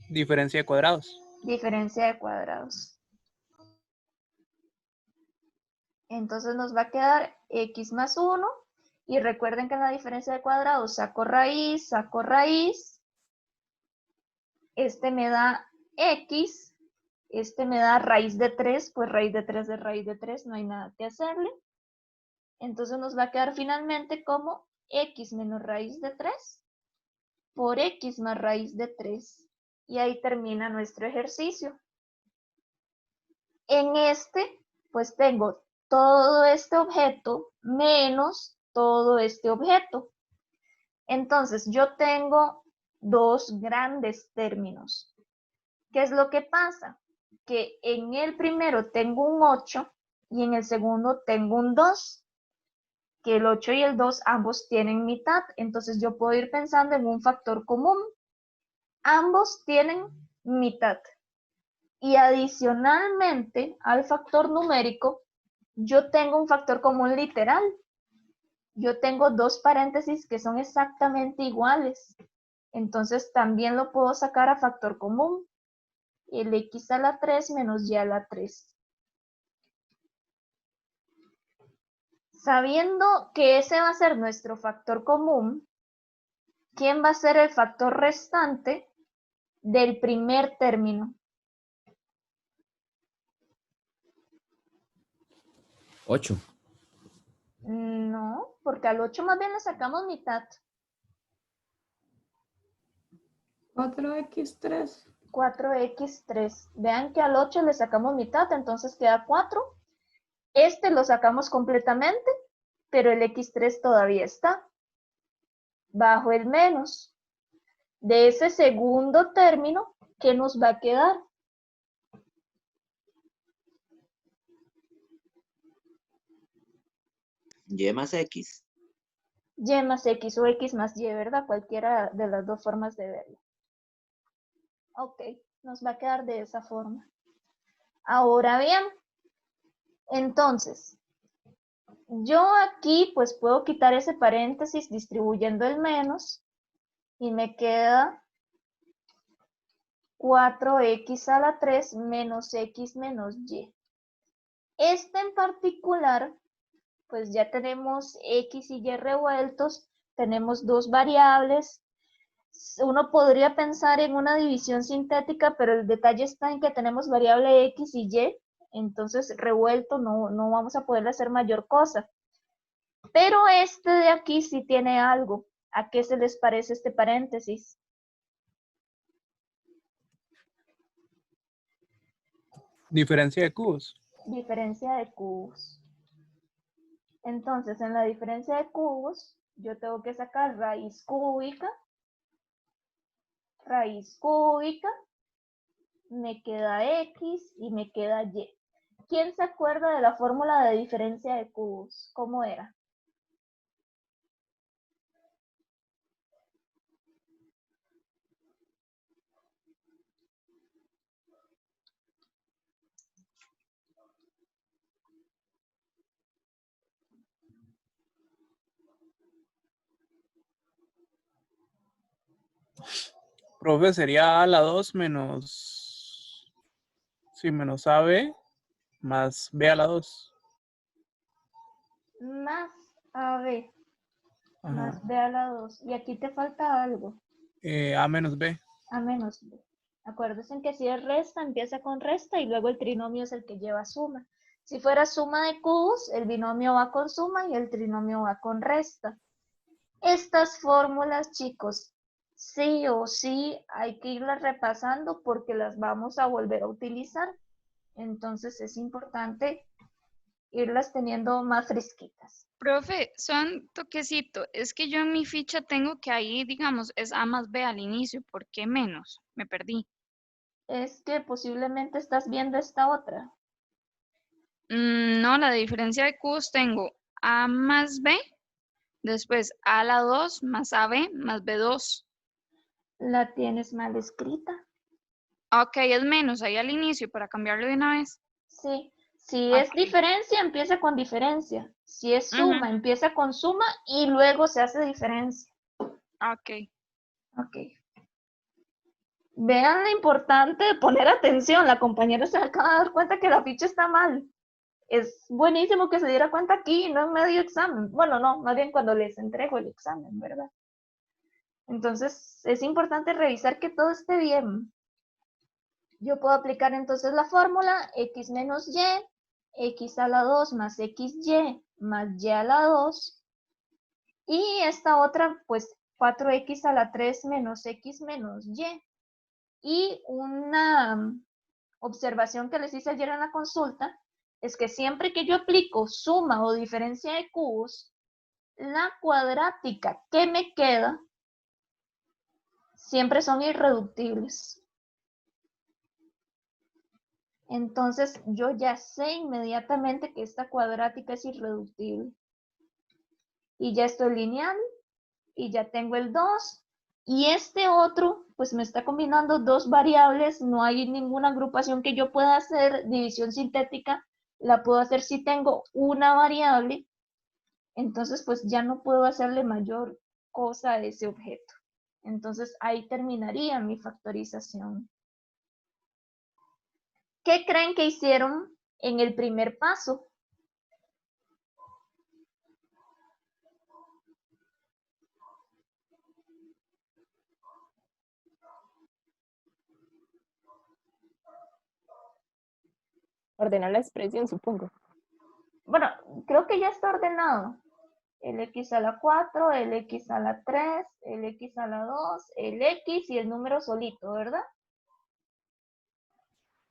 Diferencia de cuadrados. Diferencia de cuadrados. Entonces nos va a quedar x más 1. Y recuerden que en la diferencia de cuadrados saco raíz, saco raíz. Este me da x. Este me da raíz de 3. Pues raíz de 3 de raíz de 3. No hay nada que hacerle. Entonces nos va a quedar finalmente como x menos raíz de 3 por x más raíz de 3. Y ahí termina nuestro ejercicio. En este, pues tengo todo este objeto menos todo este objeto. Entonces, yo tengo dos grandes términos. ¿Qué es lo que pasa? Que en el primero tengo un 8 y en el segundo tengo un 2. Que el 8 y el 2 ambos tienen mitad. Entonces, yo puedo ir pensando en un factor común. Ambos tienen mitad. Y adicionalmente al factor numérico, yo tengo un factor común literal. Yo tengo dos paréntesis que son exactamente iguales. Entonces también lo puedo sacar a factor común. El x a la 3 menos y a la 3. Sabiendo que ese va a ser nuestro factor común, ¿quién va a ser el factor restante del primer término? 8. No, porque al 8 más bien le sacamos mitad. 4x3. 4x3. Vean que al 8 le sacamos mitad, entonces queda 4. Este lo sacamos completamente, pero el x3 todavía está. Bajo el menos. De ese segundo término, ¿qué nos va a quedar? Y más X. Y más x o x más y, ¿verdad? Cualquiera de las dos formas de verlo. Ok, nos va a quedar de esa forma. Ahora bien, entonces, yo aquí pues puedo quitar ese paréntesis distribuyendo el menos y me queda 4x a la 3 menos x menos y. Este en particular, pues ya tenemos x y y revueltos, tenemos dos variables. Uno podría pensar en una división sintética, pero el detalle está en que tenemos variable x y y, entonces revuelto no vamos a poder hacer mayor cosa. Pero este de aquí sí tiene algo. ¿A qué se les parece este paréntesis? Diferencia de cubos. Diferencia de cubos. Entonces, en la diferencia de cubos, yo tengo que sacar raíz cúbica, me queda X y me queda Y. ¿Quién se acuerda de la fórmula de diferencia de cubos? ¿Cómo era? Profe, sería a la 2 menos... Sí, menos AB más B a la 2. Más AB más Ajá. B a la 2. Y aquí te falta algo. A menos B. A menos B. Acuérdense que si es resta, empieza con resta y luego el trinomio es el que lleva suma. Si fuera suma de cubos, el binomio va con suma y el trinomio va con resta. Estas fórmulas, chicos, sí o sí hay que irlas repasando porque las vamos a volver a utilizar. Entonces es importante irlas teniendo más fresquitas. Profe, son toquecito. Es que yo en mi ficha tengo que ahí, digamos, es A más B al inicio. ¿Por qué menos? Me perdí. Es que posiblemente estás viendo esta otra. No, la de diferencia de cubos tengo A más B, después A a la 2 más AB más B2. La tienes mal escrita. Ok, es menos ahí al inicio para cambiarlo de una vez. Sí. Si es Ok. diferencia, empieza con diferencia. Si es suma, Ujú. empieza con suma y luego se hace diferencia. Ok. Ok. Vean lo importante de poner atención. La compañera se acaba de dar cuenta que la ficha está mal. Es buenísimo que se diera cuenta aquí, no en medio examen. Bueno, no, más bien cuando les entrego el examen, ¿verdad? Entonces, es importante revisar que todo esté bien. Yo puedo aplicar entonces la fórmula x menos y, x a la 2 más xy más y a la 2. Y esta otra, pues 4x a la 3 menos x menos y. Y una observación que les hice ayer en la consulta es que siempre que yo aplico suma o diferencia de cubos, la cuadrática que me queda siempre son irreductibles. Entonces yo ya sé inmediatamente que esta cuadrática es irreductible. Y ya estoy lineal y ya tengo el 2. Y este otro, pues me está combinando dos variables, no hay ninguna agrupación que yo pueda hacer. División sintética la puedo hacer si tengo una variable. Entonces, pues ya no puedo hacerle mayor cosa a ese objeto. Entonces, ahí terminaría mi factorización. ¿Qué creen que hicieron en el primer paso? Ordenar la expresión, supongo. Bueno, creo que ya está ordenado. El x a la 4, el x a la 3, el x a la 2, el x y el número solito, ¿verdad?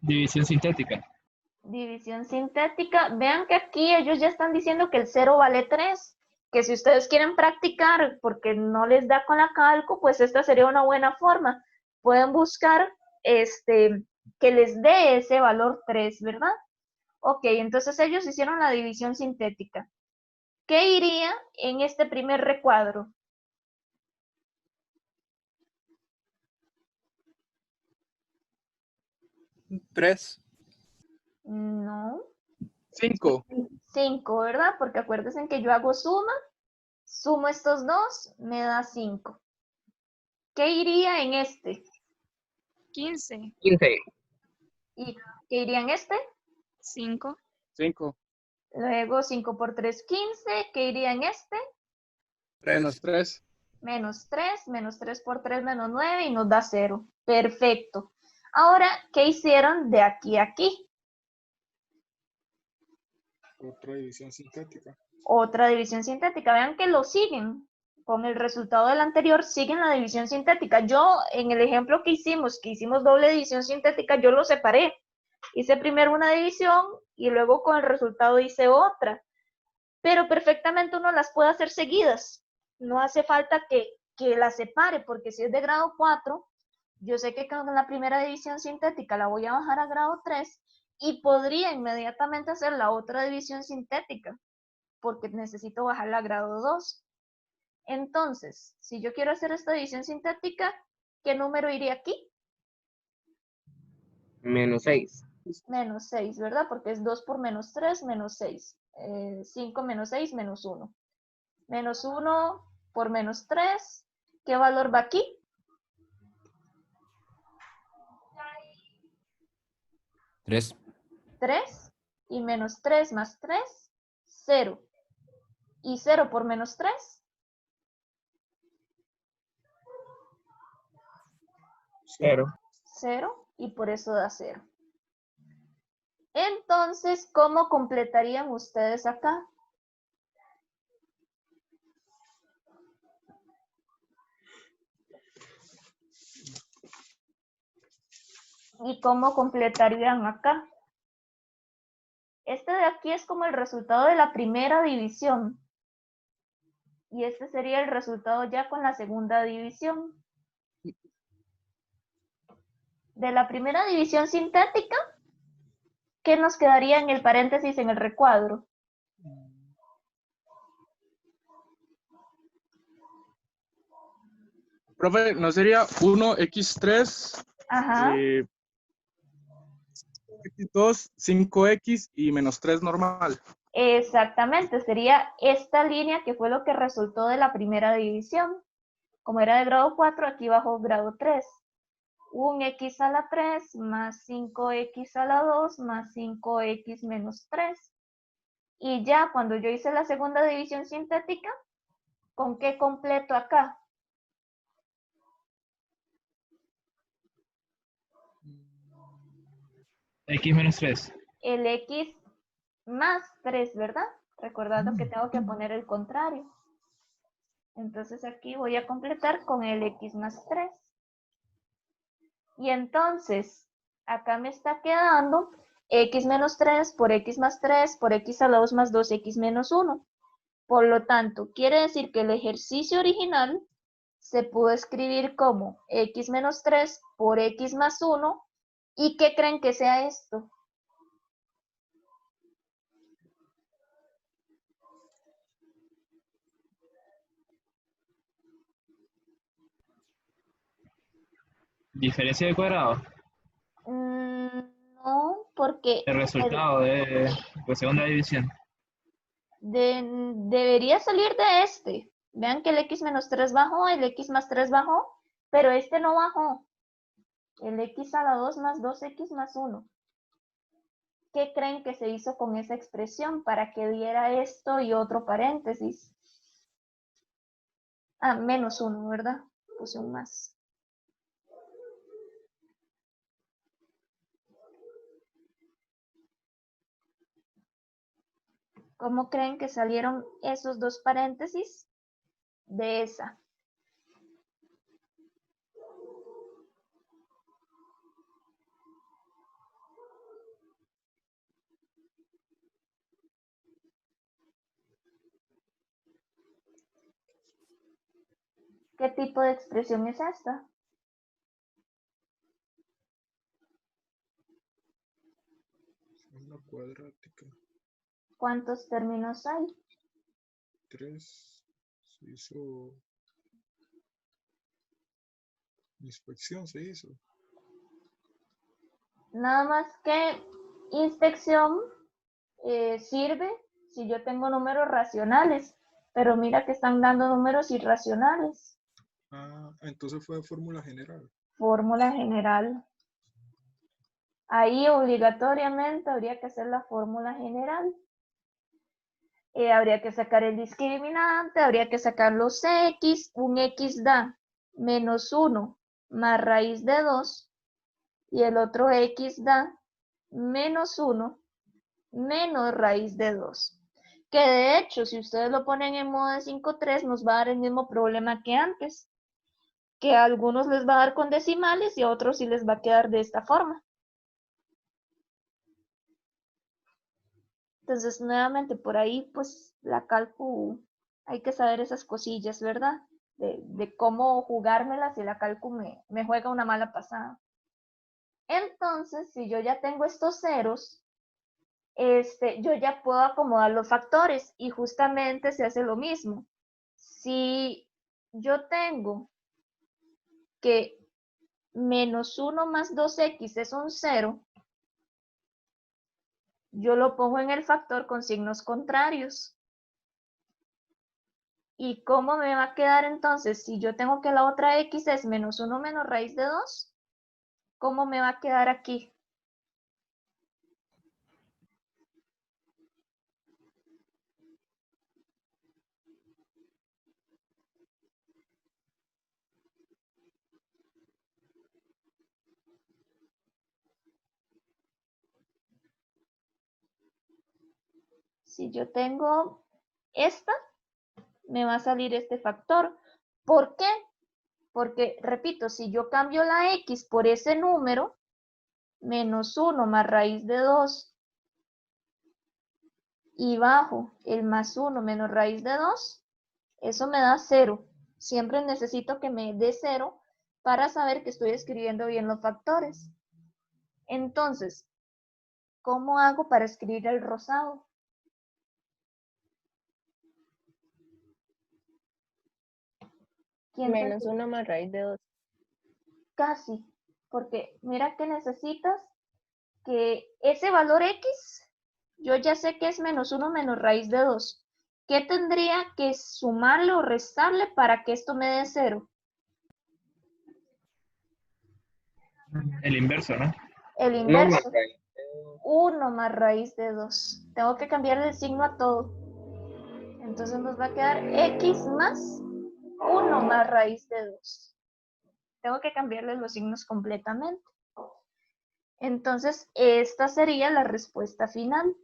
División sintética. División sintética. Vean que aquí ellos ya están diciendo que el 0 vale 3. Que si ustedes quieren practicar porque no les da con la calco, pues esta sería una buena forma. Pueden buscar que les dé ese valor 3, ¿verdad? Ok, entonces ellos hicieron la división sintética. ¿Qué iría en este primer recuadro? ¿3? No. 5. 5, ¿verdad? Porque acuérdense que yo hago suma, sumo estos dos, me da 5. ¿Qué iría en este? 15. 15. ¿Y qué iría en este? 5. 5. Luego 5 por 3, 15. ¿Qué iría en este? Menos 3. Menos 3 por 3, menos 9 y nos da 0. Perfecto. Ahora, ¿qué hicieron de aquí a aquí? Otra división sintética. Otra división sintética. Vean que lo siguen. Con el resultado del anterior, siguen la división sintética. Yo, en el ejemplo que hicimos doble división sintética, yo lo separé. Hice primero una división y luego con el resultado hice otra. Pero perfectamente uno las puede hacer seguidas. no hace falta que la separe, porque si es de grado 4, yo sé que con la primera división sintética la voy a bajar a grado 3 y podría inmediatamente hacer la otra división sintética, porque necesito bajarla a grado 2. Entonces, si yo quiero hacer esta división sintética, ¿qué número iría aquí? -6. Menos 6, ¿verdad? Porque es 2 por menos 3, menos 6. 5 menos 6, menos 1. Menos 1 por menos 3. ¿Qué valor va aquí? 3. 3. Y menos 3 más 3, 0. ¿Y 0 por menos 3? 0. 0. Y por eso da 0. Entonces, ¿cómo completarían ustedes acá? ¿Y cómo completarían acá? Este de aquí es como el resultado de la primera división. Y este sería el resultado ya con la segunda división. De la primera división sintética, ¿qué nos quedaría en el paréntesis en el recuadro? Profe, ¿no sería 1x3, Ajá. x2, 5x y menos 3 normal? Exactamente, sería esta línea que fue lo que resultó de la primera división. Como era de grado 4, aquí bajo grado 3. Un x a la 3 más 5x a la 2 más 5x menos 3. Y ya cuando yo hice la segunda división sintética, ¿con qué completo acá? X menos 3. El x más 3, ¿verdad? Recordando que tengo que poner el contrario. Entonces aquí voy a completar con el x más 3. Y entonces, acá me está quedando x menos 3 por x más 3 por x a la 2 más 2x menos 1. Por lo tanto, quiere decir que el ejercicio original se pudo escribir como x menos 3 por x más 1. ¿Y qué creen que sea esto? Diferencia de cuadrado. No, porque El resultado de segunda división. debería salir de este. Vean que el x menos 3 bajó, el x más 3 bajó, pero este no bajó. El x a la 2 más 2x más 1. ¿Qué creen que se hizo con esa expresión para que diera esto y otro paréntesis? Ah, menos 1, ¿verdad? Puse un más. ¿Cómo creen que salieron esos dos paréntesis de esa? ¿Qué tipo de expresión es esta? Una cuadrática. ¿Cuántos términos hay? 3. Se hizo. Inspección se hizo. Nada más que inspección sirve si yo tengo números racionales, pero mira que están dando números irracionales. Ah, entonces fue fórmula general. Fórmula general. Ahí obligatoriamente habría que hacer la fórmula general. Habría que sacar el discriminante, habría que sacar los x. Un x da menos 1 más raíz de 2 y el otro x da menos 1 menos raíz de 2. Que de hecho, si ustedes lo ponen en modo de 5-3, nos va a dar el mismo problema que antes. Que a algunos les va a dar con decimales y a otros sí les va a quedar de esta forma. Entonces, nuevamente, por ahí, pues, la calcu Hay que saber esas cosillas, ¿verdad? De cómo jugármelas si la cálculo me juega una mala pasada. Entonces, si yo ya tengo estos ceros, yo ya puedo acomodar los factores y justamente se hace lo mismo. Si yo tengo que menos 1 más 2x es un 0, yo lo pongo en el factor con signos contrarios. ¿Y cómo me va a quedar entonces? Si yo tengo que la otra x es menos 1 menos raíz de 2, ¿cómo me va a quedar aquí? Si yo tengo esta, me va a salir este factor. ¿Por qué? Porque, repito, si yo cambio la x por ese número, menos 1 más raíz de 2, y bajo el más 1 menos raíz de 2, eso me da 0. Siempre necesito que me dé 0 para saber que estoy escribiendo bien los factores. Entonces, ¿cómo hago para escribir el rosado? Menos 1 más raíz de 2. Casi, porque mira que necesitas que ese valor x, yo ya sé que es menos 1 menos raíz de 2. ¿Qué tendría que sumarle o restarle para que esto me dé 0? El inverso, ¿no? El No, más inverso. raíz. 1 más raíz de 2. Tengo que cambiarle el signo a todo. Entonces nos va a quedar x más 1 más raíz de 2. Tengo que cambiarle los signos completamente. Entonces, esta sería la respuesta final.